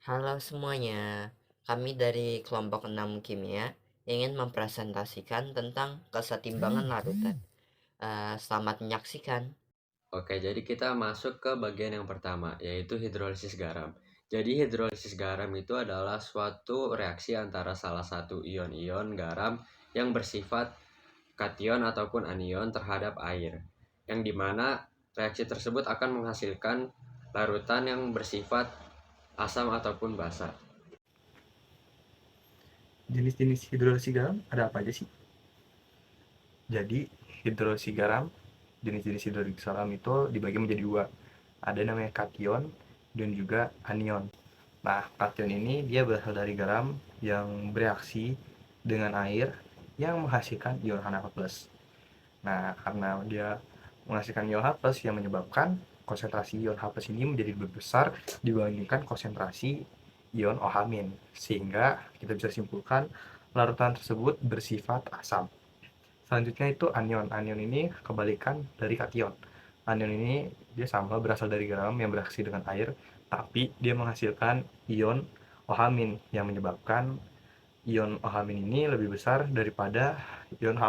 Halo semuanya, kami dari kelompok 6 Kimia ingin mempresentasikan tentang kesetimbangan larutan. Selamat menyaksikan. Oke, jadi kita masuk ke bagian yang pertama, yaitu hidrolisis garam. Jadi hidrolisis garam itu adalah suatu reaksi antara salah satu ion-ion garam yang bersifat kation ataupun anion terhadap air. Yang dimana reaksi tersebut akan menghasilkan larutan yang bersifat asam ataupun basa. Jenis-jenis hidrolisis garam ada apa aja sih? Jadi, hidrolisis garam, jenis-jenis hidrolisis garam itu dibagi menjadi dua. Ada namanya kation dan juga anion. Nah, kation ini dia berasal dari garam yang bereaksi dengan air yang menghasilkan ion H+. Nah, karena dia menghasilkan ion H+ yang menyebabkan konsentrasi ion H+ ini menjadi lebih besar dibandingkan konsentrasi ion OH-, sehingga kita bisa simpulkan larutan tersebut bersifat asam. Selanjutnya itu anion. Anion ini kebalikan dari kation. Anion ini dia sama, berasal dari garam yang bereaksi dengan air, tapi dia menghasilkan ion OH- yang menyebabkan ion OH- ini lebih besar daripada ion H+.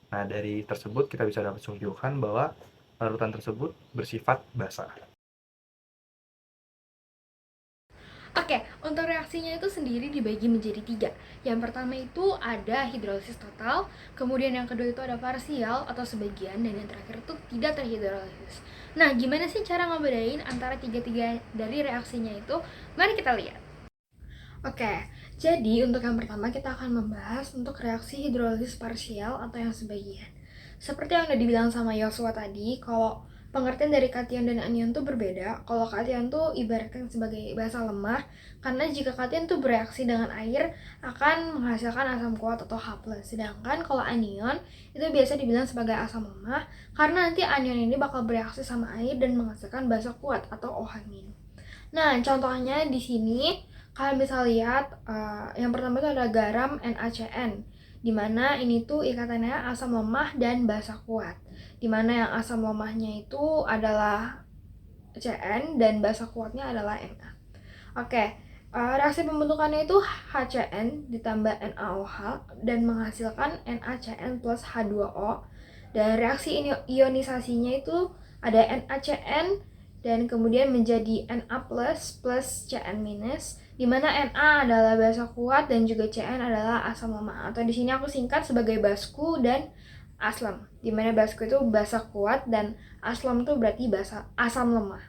Nah, dari tersebut kita bisa dapat simpulkan bahwa larutan tersebut bersifat basa. Oke, untuk reaksinya itu sendiri dibagi menjadi 3. Yang pertama itu ada hidrolisis total, kemudian yang kedua itu ada parsial atau sebagian, dan yang terakhir itu tidak terhidrolisis. Nah, gimana sih cara ngebedain antara tiga-tiga dari reaksinya itu? Mari kita lihat. Oke, jadi untuk yang pertama kita akan membahas untuk reaksi hidrolisis parsial atau yang sebagian. Seperti yang udah dibilang sama Yosua tadi, kalau pengertian dari kation dan anion tuh berbeda. Kalau kation tuh ibaratkan sebagai basa lemah, karena jika kation tuh bereaksi dengan air akan menghasilkan asam kuat atau H+. Sedangkan kalau anion itu biasa dibilang sebagai asam lemah, karena nanti anion ini bakal bereaksi sama air dan menghasilkan basa kuat atau OH-. Nah, contohnya di sini kalian bisa lihat yang pertama itu ada garam NaCN, di mana ini tuh ikatannya asam lemah dan basa kuat. Di mana yang asam lemahnya itu adalah Cn dan basa kuatnya adalah Na. Oke, reaksi pembentukannya itu HCN ditambah NaOH dan menghasilkan NaCN plus H2O. Dan reaksi ionisasinya itu ada NaCN dan kemudian menjadi Na plus plus Cn minus, di mana Na adalah basa kuat dan juga Cn adalah asam lemah, atau di sini aku singkat sebagai basku dan aslam, di mana basku itu basa kuat dan aslam itu berarti asam lemah.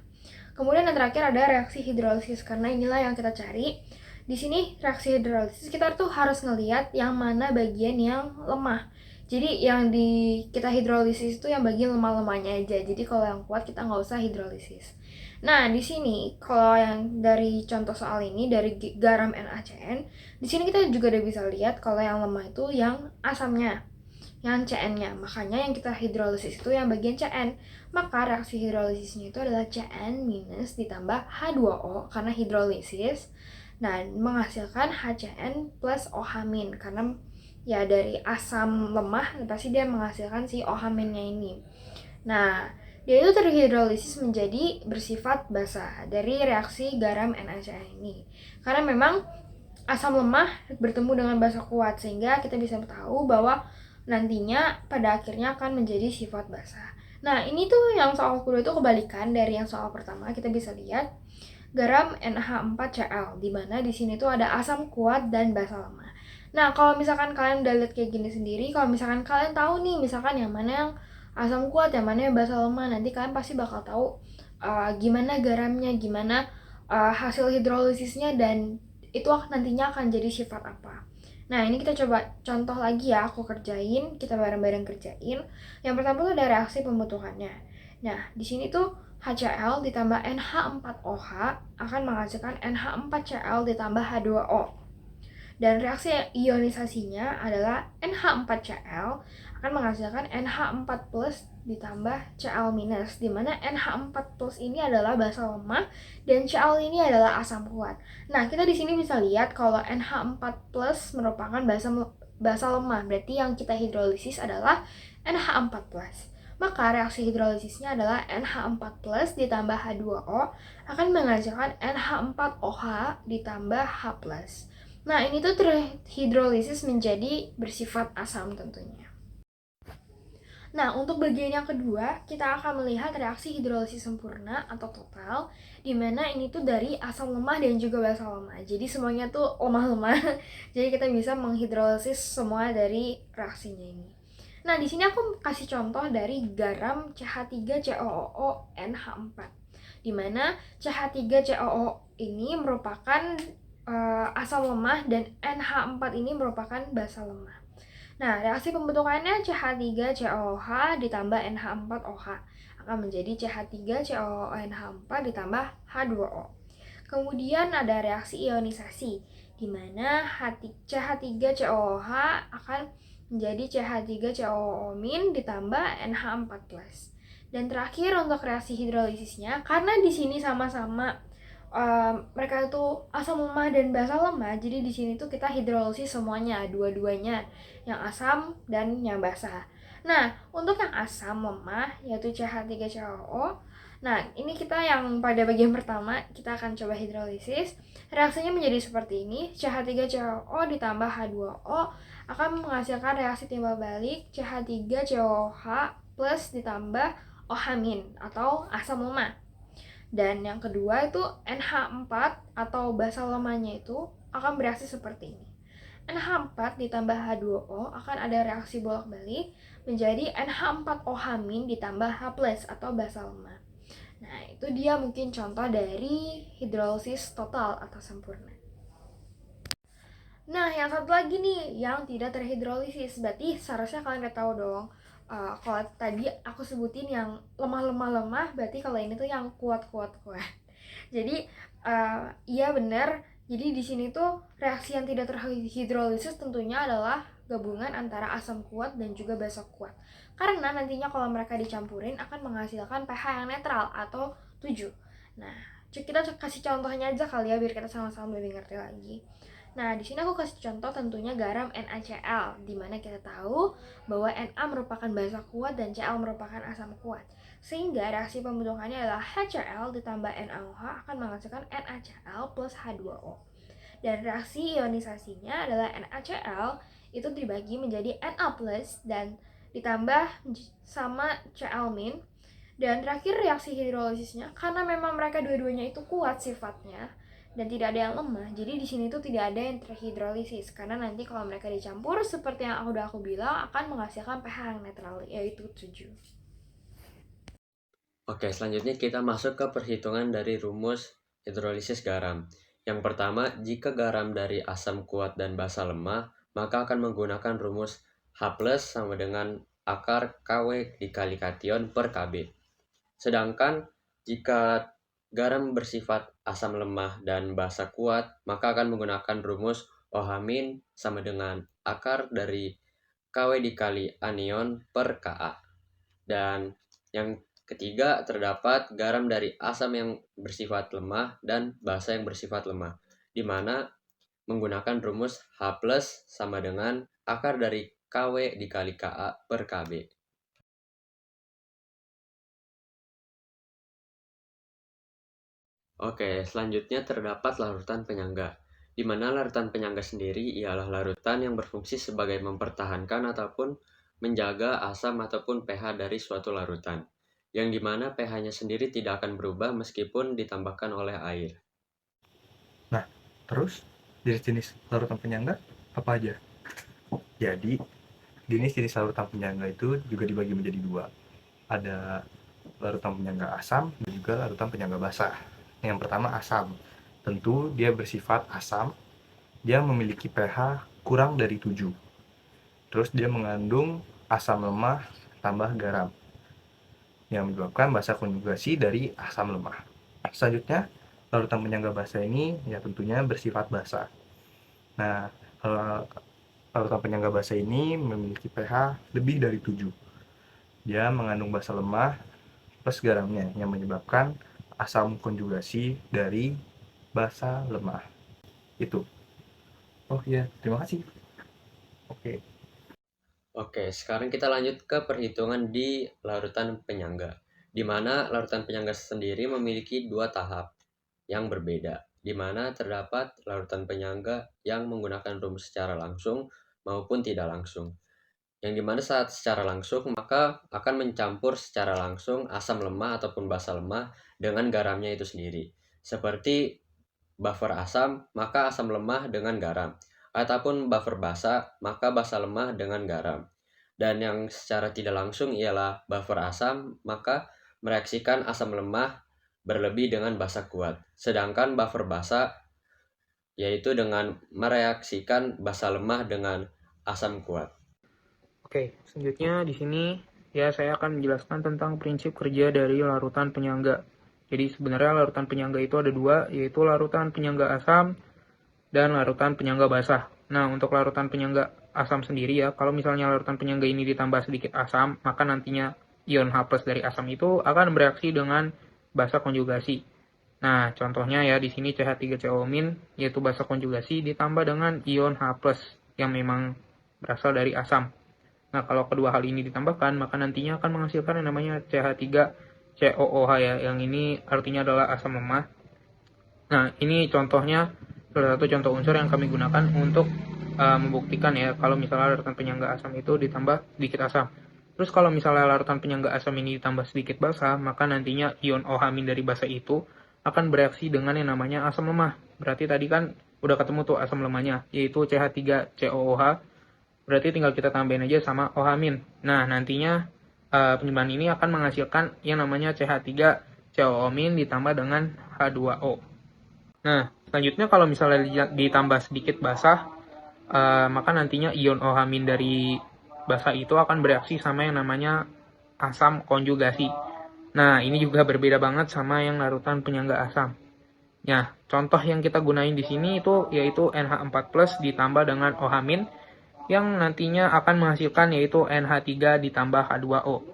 Kemudian yang terakhir ada reaksi hidrolisis, karena inilah yang kita cari. Di sini reaksi hidrolisis kita tuh harus ngelihat yang mana bagian yang lemah. Jadi yang kita hidrolisis itu yang bagian lemah-lemahnya aja. Jadi kalau yang kuat kita nggak usah hidrolisis. Nah, di sini kalau yang dari contoh soal ini dari garam NaCN, di sini kita juga udah bisa lihat kalau yang lemah itu yang asamnya, yang Cn-nya. Makanya yang kita hidrolisis itu yang bagian Cn. Maka reaksi hidrolisisnya itu adalah Cn minus ditambah H2O karena hidrolisis, dan menghasilkan HCN plus OH- karena ya dari asam lemah pasti dia menghasilkan si OH-nya ini. Nah, dia itu terhidrolisis menjadi bersifat basa dari reaksi garam NaCN ini. Karena memang asam lemah bertemu dengan basa kuat, sehingga kita bisa tahu bahwa nantinya pada akhirnya akan menjadi sifat basa. Nah, ini tuh yang soal kedua itu kebalikan dari yang soal pertama. Kita bisa lihat garam NH4Cl, di mana di sini tuh ada asam kuat dan basa lemah. Nah, kalau misalkan kalian udah lihat kayak gini sendiri, kalau misalkan kalian tahu nih misalkan yang mana yang asam kuat, yang mana yang basa lemah, nanti kalian pasti bakal tahu gimana garamnya, gimana hasil hidrolisisnya, dan itu nantinya akan jadi sifat apa. Nah, ini kita coba contoh lagi ya, aku kerjain, kita bareng-bareng kerjain. Yang pertama tuh ada reaksi pembentukannya. Nah, di sini tuh HCl ditambah NH4OH akan menghasilkan NH4Cl ditambah H2O. Dan reaksi ionisasinya adalah NH4Cl akan menghasilkan NH4 plus ditambah Cl minus, di mana NH4 plus ini adalah basa lemah dan Cl ini adalah asam kuat. Nah, kita di sini bisa lihat kalau NH4 plus merupakan basa lemah, berarti yang kita hidrolisis adalah NH4 plus. Maka reaksi hidrolisisnya adalah NH4+ ditambah H2O akan menghasilkan NH4OH ditambah H+. Nah, ini tuh terhidrolisis menjadi bersifat asam tentunya. Nah, untuk bagian yang kedua, kita akan melihat reaksi hidrolisis sempurna atau total, di mana ini tuh dari asam lemah dan juga basa lemah. Jadi semuanya tuh lemah-lemah. Jadi kita bisa menghidrolisis semua dari reaksinya ini. Nah, di sini aku kasih contoh dari garam CH3COO-NH4, di mana CH3COO ini merupakan asam lemah dan NH4 ini merupakan basa lemah. Nah, reaksi pembentukannya CH3COOH ditambah NH4OH akan menjadi CH3COONH4 ditambah H2O. Kemudian ada reaksi ionisasi, di mana CH3COOH akan menjadi CH3COO- ditambah NH4+. Dan terakhir untuk reaksi hidrolisisnya, karena di sini sama-sama mereka itu asam lemah dan basa lemah, jadi di sini tuh kita hidrolisis semuanya, dua-duanya, yang asam dan yang basa. Nah, untuk yang asam lemah yaitu CH3COO. Nah, ini kita yang pada bagian pertama kita akan coba hidrolisis. Reaksinya menjadi seperti ini. CH3COO ditambah H2O akan menghasilkan reaksi timbal balik CH3COOH plus ditambah OH- atau asam lemah. Dan yang kedua itu NH4 atau basa lemahnya itu akan bereaksi seperti ini. NH4 ditambah H2O akan ada reaksi bolak-balik menjadi NH4OH- ditambah H+ atau basa lemah. Nah, itu dia mungkin contoh dari hidrolisis total atau sempurna. Nah, yang satu lagi nih yang tidak terhidrolisis. Berarti seharusnya kalian udah tahu dong. Kalau tadi aku sebutin yang lemah-lemah-lemah, berarti kalau ini tuh yang kuat-kuat-kuat. Jadi iya benar. Jadi di sini tuh reaksi yang tidak terhidrolisis tentunya adalah gabungan antara asam kuat dan juga basa kuat. Karena nantinya kalau mereka dicampurin akan menghasilkan pH yang netral atau 7. Nah, kita kasih contohnya aja kali ya biar kita sama-sama lebih ngerti lagi. Nah, di sini aku kasih contoh tentunya garam NaCl, di mana kita tahu bahwa Na merupakan basa kuat dan Cl merupakan asam kuat. Sehingga reaksi pembentukannya adalah HCl ditambah NaOH akan menghasilkan NaCl plus H2O. Dan reaksi ionisasinya adalah NaCl itu dibagi menjadi Na plus dan ditambah sama Cl-. Dan terakhir reaksi hidrolisisnya, karena memang mereka dua-duanya itu kuat sifatnya dan tidak ada yang lemah, jadi di sini tuh tidak ada yang terhidrolisis karena nanti kalau mereka dicampur seperti yang udah aku bilang akan menghasilkan pH yang netral yaitu 7. Oke, selanjutnya kita masuk ke perhitungan dari rumus hidrolisis garam. Yang pertama, jika garam dari asam kuat dan basa lemah, maka akan menggunakan rumus H+ sama dengan akar Kw dikali kation per Kb. Sedangkan jika garam bersifat asam lemah dan basa kuat, maka akan menggunakan rumus OH- sama dengan akar dari Kw dikali anion per Ka. Dan yang ketiga, terdapat garam dari asam yang bersifat lemah dan basa yang bersifat lemah, di mana menggunakan rumus H+ sama dengan akar dari Kw dikali Ka per Kb. Oke, selanjutnya terdapat larutan penyangga, di mana larutan penyangga sendiri ialah larutan yang berfungsi sebagai mempertahankan ataupun menjaga asam ataupun pH dari suatu larutan, yang dimana pH-nya sendiri tidak akan berubah meskipun ditambahkan oleh air. Nah, terus jenis-jenis larutan penyangga apa aja? Jadi, jenis-jenis larutan penyangga itu juga dibagi menjadi dua. Ada larutan penyangga asam dan juga larutan penyangga basah. Yang pertama asam. Tentu dia bersifat asam. Dia memiliki pH kurang dari 7. Terus dia mengandung asam lemah tambah garam yang menyebabkan basa konjugasi dari asam lemah. Selanjutnya, larutan penyangga basa ini ya tentunya bersifat basa. Nah, larutan penyangga basa ini memiliki pH lebih dari 7. Dia mengandung basa lemah plus garamnya yang menyebabkan asam konjugasi dari basa lemah. Itu. Oh iya, terima kasih. Oke. Oke, sekarang kita lanjut ke perhitungan di larutan penyangga, di mana larutan penyangga sendiri memiliki dua tahap yang berbeda, di mana terdapat larutan penyangga yang menggunakan rumus secara langsung maupun tidak langsung. Yang dimana saat secara langsung maka akan mencampur secara langsung asam lemah ataupun basa lemah dengan garamnya itu sendiri. Seperti buffer asam maka asam lemah dengan garam, ataupun buffer basa maka basa lemah dengan garam. Dan yang secara tidak langsung ialah buffer asam maka mereaksikan asam lemah berlebih dengan basa kuat. Sedangkan buffer basa yaitu dengan mereaksikan basa lemah dengan asam kuat. Oke, selanjutnya di sini ya saya akan menjelaskan tentang prinsip kerja dari larutan penyangga. Jadi sebenarnya larutan penyangga itu ada dua, yaitu larutan penyangga asam dan larutan penyangga basah. Nah, untuk larutan penyangga asam sendiri ya, kalau misalnya larutan penyangga ini ditambah sedikit asam, maka nantinya ion H+ dari asam itu akan bereaksi dengan basa konjugasi. Nah, contohnya ya di sini CH3CO- yaitu basa konjugasi ditambah dengan ion H+ yang memang berasal dari asam. Nah, kalau kedua hal ini ditambahkan, maka nantinya akan menghasilkan yang namanya CH3COOH ya, yang ini artinya adalah asam lemah. Nah, ini contohnya, salah satu contoh unsur yang kami gunakan untuk membuktikan ya, kalau misalnya larutan penyangga asam itu ditambah sedikit asam. Terus kalau misalnya larutan penyangga asam ini ditambah sedikit basa, maka nantinya ion OH- dari basa itu akan bereaksi dengan yang namanya asam lemah. Berarti tadi kan udah ketemu tuh asam lemahnya, yaitu CH3COOH. Berarti tinggal kita tambahin aja sama OH-. Nah, nantinya penyembahan ini akan menghasilkan yang namanya CH3COO- ditambah dengan H2O. Nah, selanjutnya kalau misalnya ditambah sedikit basah, maka nantinya ion OH- dari basa itu akan bereaksi sama yang namanya asam konjugasi. Nah, ini juga berbeda banget sama yang larutan penyangga asam. Nah, contoh yang kita gunain di sini itu yaitu NH4+ ditambah dengan OH- yang nantinya akan menghasilkan yaitu NH3 ditambah H2O.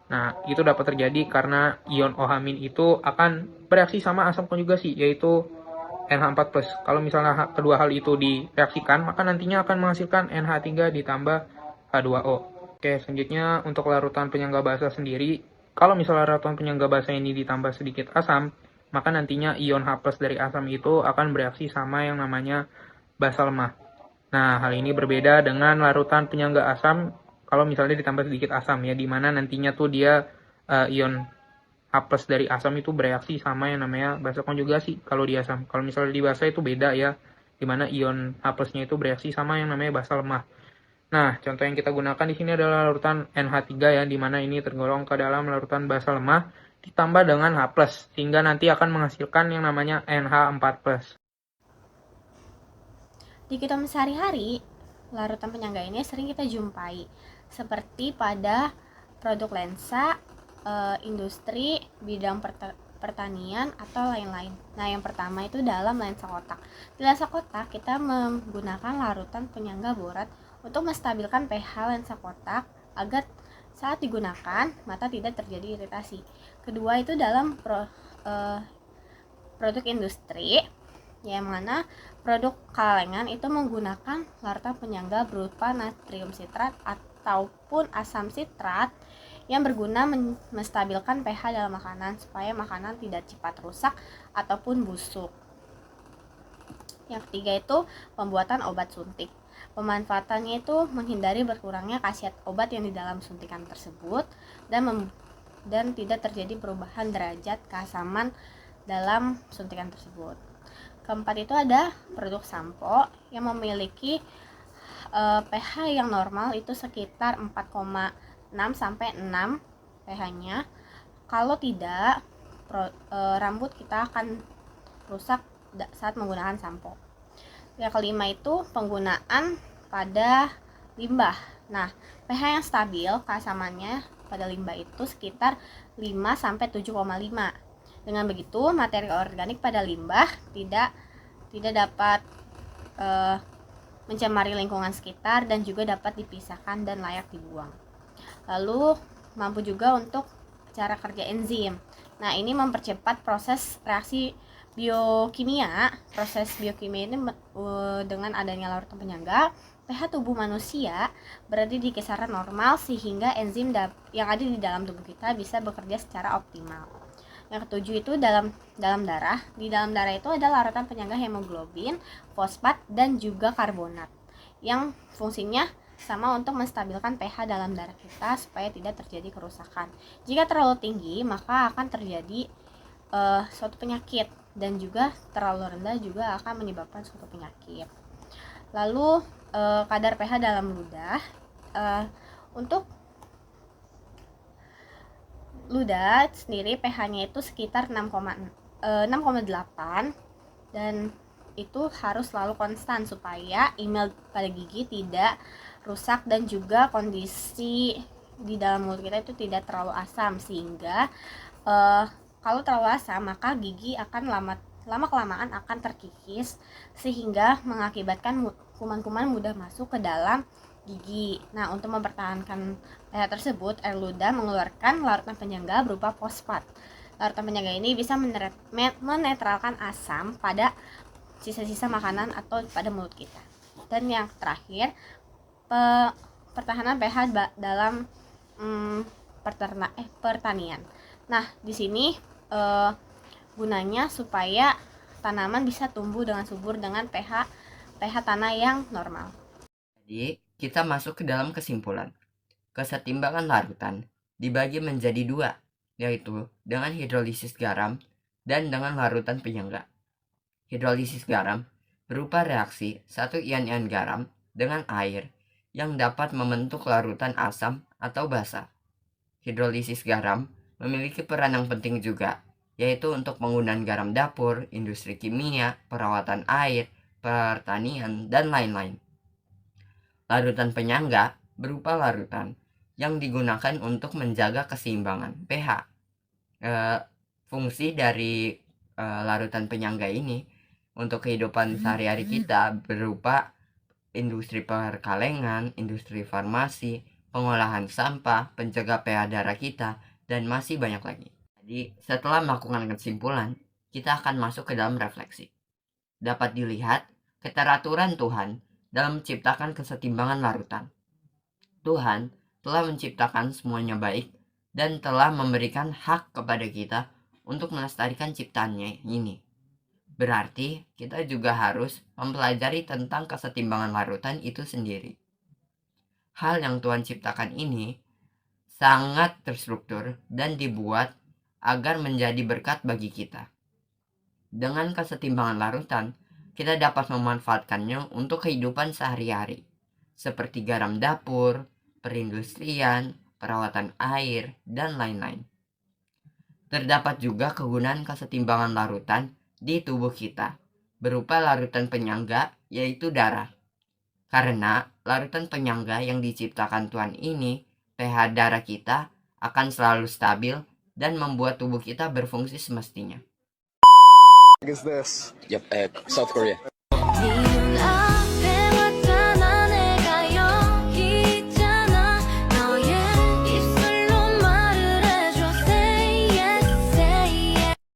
Nah, itu dapat terjadi karena ion OH- itu akan bereaksi sama asam konjugasi, yaitu NH4+. Kalau misalnya kedua hal itu direaksikan, maka nantinya akan menghasilkan NH3 ditambah H2O. Oke, selanjutnya untuk larutan penyangga basa sendiri, kalau misalnya larutan penyangga basa ini ditambah sedikit asam, maka nantinya ion H+ dari asam itu akan bereaksi sama yang namanya basa lemah. Nah, hal ini berbeda dengan larutan penyangga asam kalau misalnya ditambah sedikit asam ya, di mana nantinya tuh dia ion H+ dari asam itu bereaksi sama yang namanya basa konjugasi kalau di asam. Kalau misalnya di basa itu beda ya, di mana ion H+-nya itu bereaksi sama yang namanya basa lemah. Nah, contoh yang kita gunakan di sini adalah larutan NH3 ya, di mana ini tergolong ke dalam larutan basa lemah ditambah dengan H+, sehingga nanti akan menghasilkan yang namanya NH4+. Di kehidupan sehari-hari, larutan penyangga ini sering kita jumpai, seperti pada produk lensa, industri, bidang pertanian, atau lain-lain. Nah, yang pertama itu dalam lensa kotak. Di lensa kotak, kita menggunakan larutan penyangga borat untuk menstabilkan pH lensa kotak agar saat digunakan mata tidak terjadi iritasi. Kedua itu dalam produk industri, yang mana produk kalengan itu menggunakan larutan penyangga berupa natrium sitrat ataupun asam sitrat yang berguna menstabilkan pH dalam makanan supaya makanan tidak cepat rusak ataupun busuk. Yang ketiga itu pembuatan obat suntik. Pemanfaatannya itu menghindari berkurangnya khasiat obat yang di dalam suntikan tersebut dan tidak terjadi perubahan derajat keasaman dalam suntikan tersebut. Keempat itu ada produk sampo yang memiliki pH yang normal itu sekitar 4,6 sampai 6 pH-nya. Kalau tidak, rambut kita akan rusak saat menggunakan sampo. Yang kelima itu penggunaan pada limbah. Nah, pH yang stabil keasamannya pada limbah itu sekitar 5 sampai 7,5. Dengan begitu, materi organik pada limbah tidak dapat mencemari lingkungan sekitar dan juga dapat dipisahkan dan layak dibuang. Lalu mampu juga untuk cara kerja enzim. Nah, ini mempercepat proses reaksi biokimia, proses biokimia ini dengan adanya larutan penyangga, pH tubuh manusia berada di kisaran normal sehingga enzim yang ada di dalam tubuh kita bisa bekerja secara optimal. Yang ketujuh itu dalam darah. Di dalam darah itu ada larutan penyangga hemoglobin, fosfat, dan juga karbonat yang fungsinya sama untuk menstabilkan pH dalam darah kita supaya tidak terjadi kerusakan. Jika terlalu tinggi maka akan terjadi suatu penyakit, dan juga terlalu rendah juga akan menyebabkan suatu penyakit. Lalu kadar pH dalam ludah, untuk ludah sendiri pH-nya itu sekitar 6,8, dan itu harus selalu konstan supaya email pada gigi tidak rusak, dan juga kondisi di dalam mulut kita itu tidak terlalu asam, sehingga kalau terlalu asam maka gigi akan lama-kelamaan akan terkikis sehingga mengakibatkan kuman-kuman mudah masuk ke dalam gigi. Nah, untuk mempertahankan pH tersebut, air ludah mengeluarkan larutan penyangga berupa fosfat. Larutan penyangga ini bisa menetralkan asam pada sisa-sisa makanan atau pada mulut kita. Dan yang terakhir, pertahanan pH dalam pertanian. Nah, di sini gunanya supaya tanaman bisa tumbuh dengan subur dengan pH tanah yang normal. Jadi, kita masuk ke dalam kesimpulan. Kesetimbangan larutan dibagi menjadi dua, yaitu dengan hidrolisis garam dan dengan larutan penyangga. Hidrolisis garam berupa reaksi satu ion-ion garam dengan air yang dapat membentuk larutan asam atau basa. Hidrolisis garam memiliki peran yang penting juga, yaitu untuk penggunaan garam dapur, industri kimia, perawatan air, pertanian, dan lain-lain. Larutan penyangga berupa larutan yang digunakan untuk menjaga keseimbangan pH. Fungsi dari larutan penyangga ini untuk kehidupan sehari-hari kita berupa industri perkalengan, industri farmasi, pengolahan sampah, penjaga pH darah kita, dan masih banyak lagi. Jadi, setelah melakukan kesimpulan, kita akan masuk ke dalam refleksi. Dapat dilihat keteraturan Tuhan dalam menciptakan kesetimbangan larutan. Tuhan telah menciptakan semuanya baik dan telah memberikan hak kepada kita untuk melestarikan ciptaannya ini. Berarti kita juga harus mempelajari tentang kesetimbangan larutan itu sendiri. Hal yang Tuhan ciptakan ini sangat terstruktur dan dibuat agar menjadi berkat bagi kita. Dengan kesetimbangan larutan, kita dapat memanfaatkannya untuk kehidupan sehari-hari, seperti garam dapur, perindustrian, perawatan air, dan lain-lain. Terdapat juga kegunaan kesetimbangan larutan di tubuh kita, berupa larutan penyangga, yaitu darah. Karena larutan penyangga yang diciptakan Tuhan ini, pH darah kita akan selalu stabil dan membuat tubuh kita berfungsi semestinya. Is this? Yep, South Korea.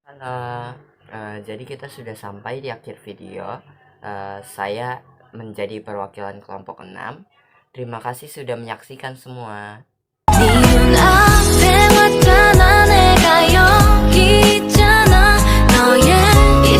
Halo, jadi kita sudah sampai di akhir video. Saya menjadi perwakilan kelompok 6. Terima kasih sudah menyaksikan semua. 너의